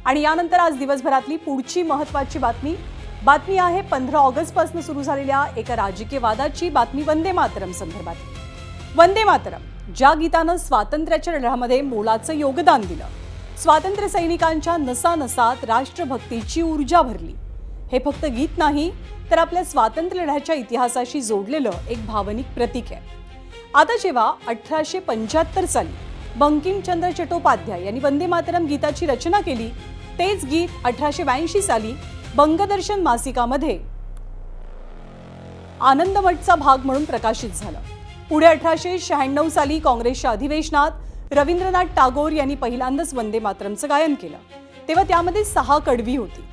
आणि यानंतर आज दिवसभरातली पुढची महत्त्वाची बातमी आहे 15 ऑगस्ट पासून सुरू झालेल्या एका राजकीय वादाची बातमी वंदे मातरम संदर्भात। वंदे मातरम ज्या गीतानं स्वातंत्र्याच्या लढ्यामध्ये मोलाचं योगदान दिलं, स्वातंत्र्य सैनिकांच्या नसानसात राष्ट्रभक्तीची ऊर्जा भरली, हे फक्त गीत नाही तर आपल्या स्वातंत्र्य लढ्याच्या इतिहासाशी जोडलेलं एक भावनिक प्रतीक आहे। आता जेव्हा 1875 साली बंकिमचंद्र चट्टोपाध्याय यांनी वंदे मातरम गीताची रचना केली, तेच गीत 1882 साली बंगदर्शन मासिकामध्ये आनंदमठचा भाग म्हणून प्रकाशित झालं। पुढे 1896 साली काँग्रेसच्या अधिवेशनात रवींद्रनाथ टागोर यांनी पहिल्यांदाच वंदे मातरमचं गायन केलं, तेव्हा त्यामध्ये 6 कडवी होती।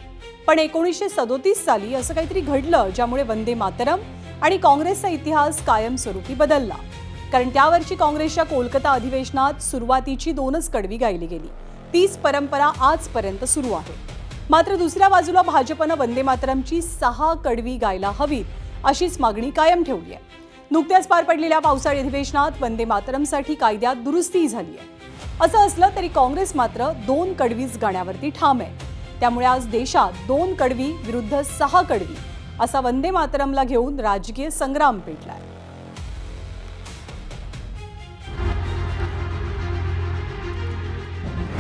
पण 1937 साली असं काहीतरी घडलं ज्यामुळे वंदे मातरम आणि काँग्रेसचा इतिहास कायमस्वरूपी बदलला, कारण त्यावर्षी काँग्रेसच्या कोलकाता अधिवेशनात सुरुवातीची 2च कडवी गायली गेली। तीच परंपरा आजपर्यंत सुरू आहे। मात्र दुसऱ्या बाजूला भाजपनं वंदे मातरमची 6 कडवी गायला हवीत अशीच मागणी कायम ठेवली आहे। नुकत्याच पार पडलेल्या पावसाळी अधिवेशनात वंदे मातरमसाठी कायद्यात दुरुस्ती झाली आहे। असं असलं तरी काँग्रेस मात्र 2 कडवीच गाण्यावरती ठाम आहे। त्यामुळे आज देशात 2 कडवी विरुद्ध 6 कडवी असा वंदे मातरमला घेऊन राजकीय संग्राम पेटलाय।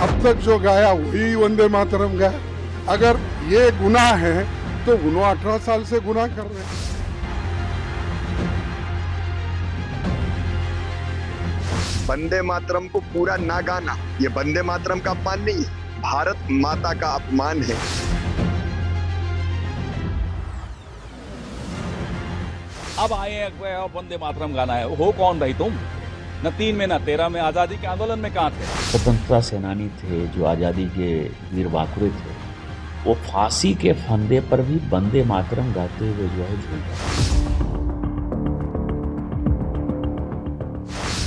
अब तक जो गाया वही वंदे मातरम गाया। अगर ये गुनाह है तो उन्होंने 18 साल से गुनाह कर रहे हैं। वंदे मातरम को पूरा ना गाना ये वंदे मातरम का अपमान नहीं है, भारत माता का अपमान है। अब आए हैं वंदे मातरम गाना है, हो कौन भाई तुम? न 3 में न 13 में आजादी के आंदोलन में कहाँ थे? स्वतंत्रता सेनानी थे जो आजादी के वीर बाकुरे थे, वो फांसी के फंदे पर भी वंदे मातरम गाते हुए जो है झूल।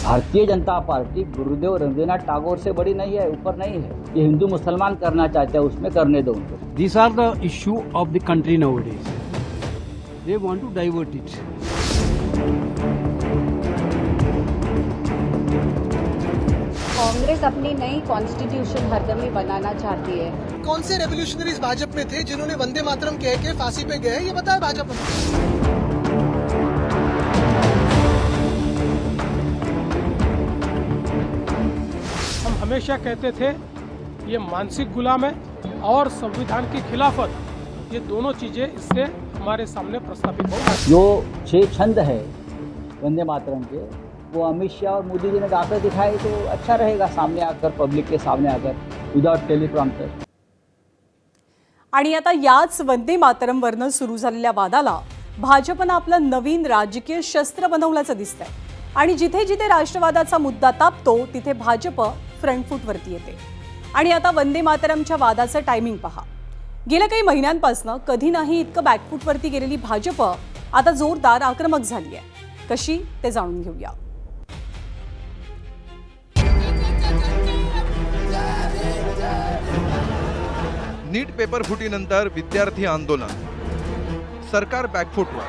भारतीय जनता पार्टी गुरुदेव रवींद्रनाथ टागोर से बड़ी नहीं है, ऊपर नहीं है। ये हिंदू मुसलमान करना चाहते हैं, उसमें करने दो उनको। These are the issue of the country nowadays. They want to divert it. Congress अपनी नई कॉन्स्टिट्यूशन हरदमी बनाना चाहती है। कौन से रेवोल्यूशनरीज भाजपा में थे जिन्होंने वंदे मातरम कह के फांसी पे गए, ये बताया भाजपा में। हम हमेशा कहते थे ये मानसिक गुलाम है और संविधान की खिलाफत, ये दोनों चीजें इससे हमारे सामने प्रस्तावित हो। जो 6 छंद है वंदे मातरम के, वो अमित शाह और मोदी जी ने गाकर दिखाए तो अच्छा रहेगा, सामने आकर, पब्लिक के सामने आकर, विदाउट टेलीप्रॉम्प्टर। आणि आता याच वंदे मातरम वरनं सुरू झालेल्या वादाला भाजपनं आपलं नवीन राजकीय शस्त्र बनवल्याचं दिसतंय। आणि जिथे जिथे राष्ट्रवादाचा मुद्दा तापतो तिथे भाजप फ्रंट फूटवरती येते। आणि आता वंदे मातरमच्या वादाचं टायमिंग पहा। गेल्या काही महिन्यांपासून कधी नाही इतकं बॅकफूटवरती गेलेली भाजप आता जोरदार आक्रमक झाली आहे। कशी ते जाणून घेऊया। नीट पेपर फुटीनंतर विद्यार्थी आंदोलन, सरकार बॅकफूटवर।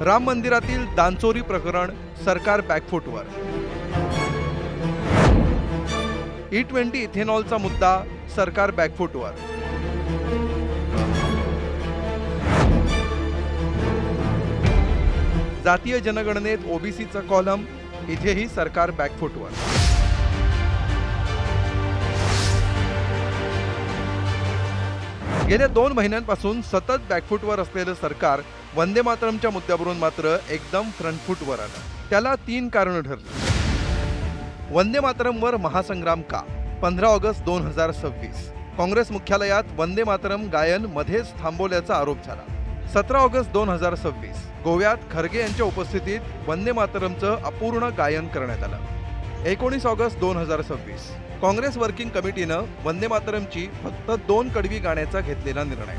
राम मंदिरातील दानचोरी प्रकरण, सरकार बॅकफूटवर। E20 इथेनॉलचा मुद्दा, सरकार बॅकफूटवर। जातीय जनगणनेत ओबीसीचा कॉलम, इथेही सरकार बॅकफूटवर। गेल्या 2 महिन्यांपासून सतत बॅकफूटवर असलेलं सरकार वंदे मातरमच्या मुद्द्यावरून मात्र एकदम फ्रंटफूटवर आलं। त्याला 3 कारणं ठरली। वंदे मातरमवर महासंग्राम का? 15 ऑगस्ट 2026 काँग्रेस मुख्यालयात वंदे मातरम गायन मध्येच थांबवल्याचा आरोप झाला। 17 ऑगस्ट 2026 गोव्यात खरगे यांच्या उपस्थितीत वंदे मातरमचं अपूर्ण गायन करण्यात आलं। 19 ऑगस्ट 2026 काँग्रेस वर्किंग कमिटीनं वंदे मातरमची फक्त 2 कडवी गाण्याचा घेतलेला निर्णय।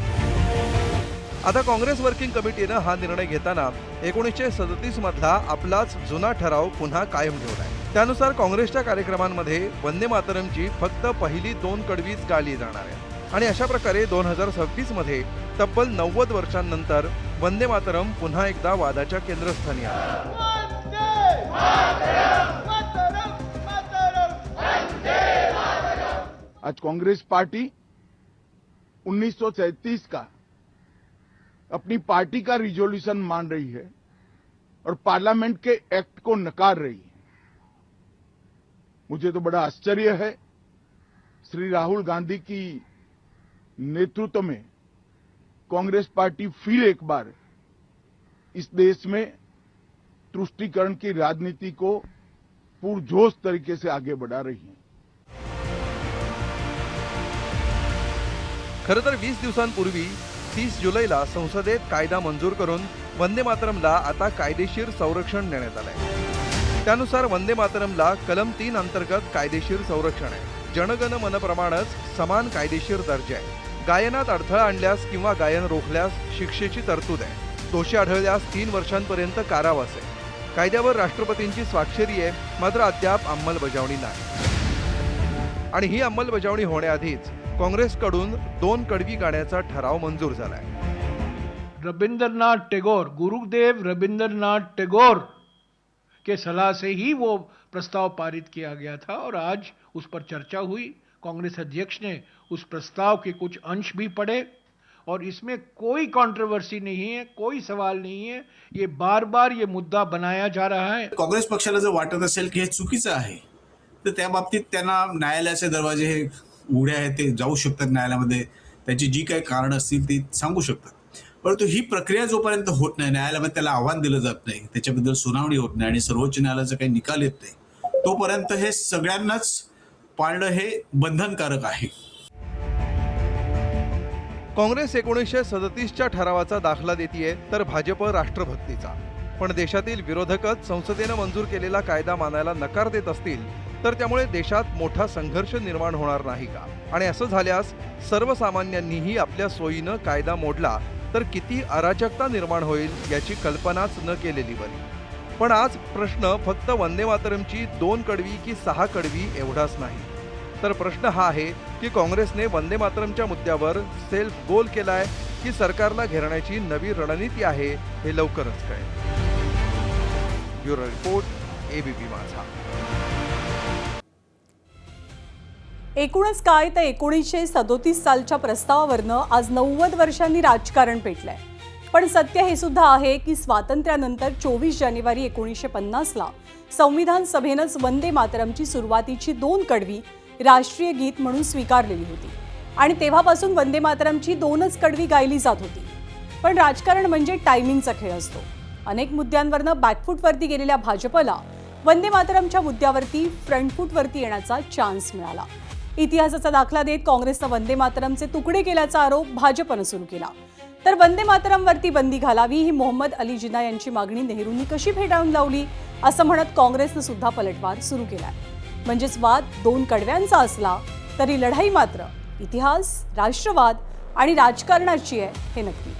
आता काँग्रेस वर्किंग कमिटीनं हा निर्णय घेताना 1937 मधला आपलाच जुना ठराव पुन्हा कायम ठेवलाय। त्यानुसार काँग्रेसच्या कार्यक्रमांमध्ये वंदे मातरमची फक्त पहिली 2 कडवीच गाली जाणार आहे। आणि अशा प्रकारे 2026 मध्ये तब्बल 90 वर्षांनंतर वंदे मातरम पुन्हा एकदा वादाच्या केंद्रस्थानी आला। आज कांग्रेस पार्टी 1937 का अपनी पार्टी का रिजोल्यूशन मान रही है और पार्लियामेंट के एक्ट को नकार रही है। मुझे तो बड़ा आश्चर्य है, श्री राहुल गांधी की नेतृत्व में कांग्रेस पार्टी फिर एक बार इस देश में तुष्टीकरण की राजनीति को पुरजोश तरीके से आगे बढ़ा रही है। खरं तर 20 दिवसांपूर्वी 30 जुलैला संसदेत कायदा मंजूर करून वंदे मातरमला आता कायदेशीर संरक्षण देण्यात आलंय। त्यानुसार वंदे मातरमला कलम 3 अंतर्गत कायदेशीर संरक्षण आहे। जनगण मनप्रमाणेच समान कायदेशीर दर्जा आहे। गायनात अडथळा आणल्यास किंवा गायन रोखल्यास शिक्षेची तरतूद आहे। दोषी आढळल्यास 3 वर्षांपर्यंत कारावास आहे। कायद्यावर राष्ट्रपतींची स्वाक्षरी आहे, मात्र अद्याप अंमलबजावणी नाही। आणि ही अंमलबजावणी होण्याआधीच काँग्रेसकडून 2 कडवी गाण्याचा ठराव मंजूर झालाय। रविंद्रनाथ टैगोर, गुरुदेव रविंद्रनाथ टैगोर के सलाह से ही वो प्रस्ताव पारित किया गया था और आज उस पर चर्चा हुई। कांग्रेस अध्यक्ष ने उस प्रस्ताव के कुछ अंश भी पढ़े और इसमें कोई कंट्रोवर्सी नहीं है, कोई सवाल नहीं है। ये बार बार ये मुद्दा बनाया जा रहा है। काँग्रेस पक्षाला जर वाटत असेल की हे चुकीचं आहे तर त्या बाबतीत त्यांना न्यायालयाचे दरवाजे हे उघडे आहेत, ते जाऊ शकतात न्यायालयामध्ये, त्याची जी काही कारण असतील ती सांगू शकतात। परंतु ही प्रक्रिया जोपर्यंत होत नाही, न्यायालयामध्ये त्याला आव्हान दिलं जात नाही, त्याच्याबद्दल सुनावणी होत नाही आणि सर्वोच्च न्यायालयाचा काही निकाल येत नाही, तोपर्यंत हे सगळ्यांनाच पाळणं हे बंधनकारक आहे। काँग्रेस 1937च्या ठरावाचा दाखला देतीये तर भाजप राष्ट्रभक्तीचा। पण देशातील विरोधकच संसदेनं मंजूर केलेला कायदा मानायला नकार देत असतील तर त्यामुळे देशात मोठा संघर्ष निर्माण होणार नाही का? आणि असं झाल्यास सर्वसामान्यांनीही आपल्या सोयीनं कायदा मोडला तर किती अराजकता निर्माण होईल याची कल्पनाच न केलेली बरी। पण आज प्रश्न फक्त वंदे मातरमची 2 कडवी की 6 कडवी एवढाच नाही, तर प्रश्न हा आहे की काँग्रेसने वंदे मातरमच्या मुद्द्यावर सेल्फ गोल केलाय की सरकारला घेरण्याची नवी रणनीती आहे हे लवकरच कळेल। ब्युरो रिपोर्ट, एबीपी माझा। एकूणच काय तर 1937 सालच्या प्रस्तावावरनं आज 90 वर्षांनी राजकारण पेटलंय। पण सत्य हे सुद्धा आहे की स्वातंत्र्यानंतर 24 जानेवारी 1950ला संविधान सभेनंच वंदे मातरमची सुरुवातीची 2 कडवी राष्ट्रीय गीत म्हणून स्वीकारलेली होती आणि तेव्हापासून वंदे मातरमची 2च कडवी गायली जात होती। पण राजकारण म्हणजे टायमिंगचा खेळ असतो। अनेक मुद्द्यांवरनं बॅकफूटवरती गेलेल्या भाजपला वंदे मातरमच्या मुद्द्यावरती फ्रंटफूटवरती येण्याचा चान्स मिळाला। इतिहासाचा दाखला देत काँग्रेसनं वंदे मातरमचे तुकडे केल्याचा आरोप भाजपनं सुरू केला। तर वंदे मातरमवरती बंदी घालावी ही मोहम्मद अली जिना यांची मागणी नेहरूंनी कशी फेटाळून लावली असं म्हणत काँग्रेसनं सुद्धा पलटवार सुरू केलाय। म्हणजेच वाद 2 कडव्यांचा असला तरी लढाई मात्र इतिहास, राष्ट्रवाद आणि राजकारणाची आहे हे नक्की।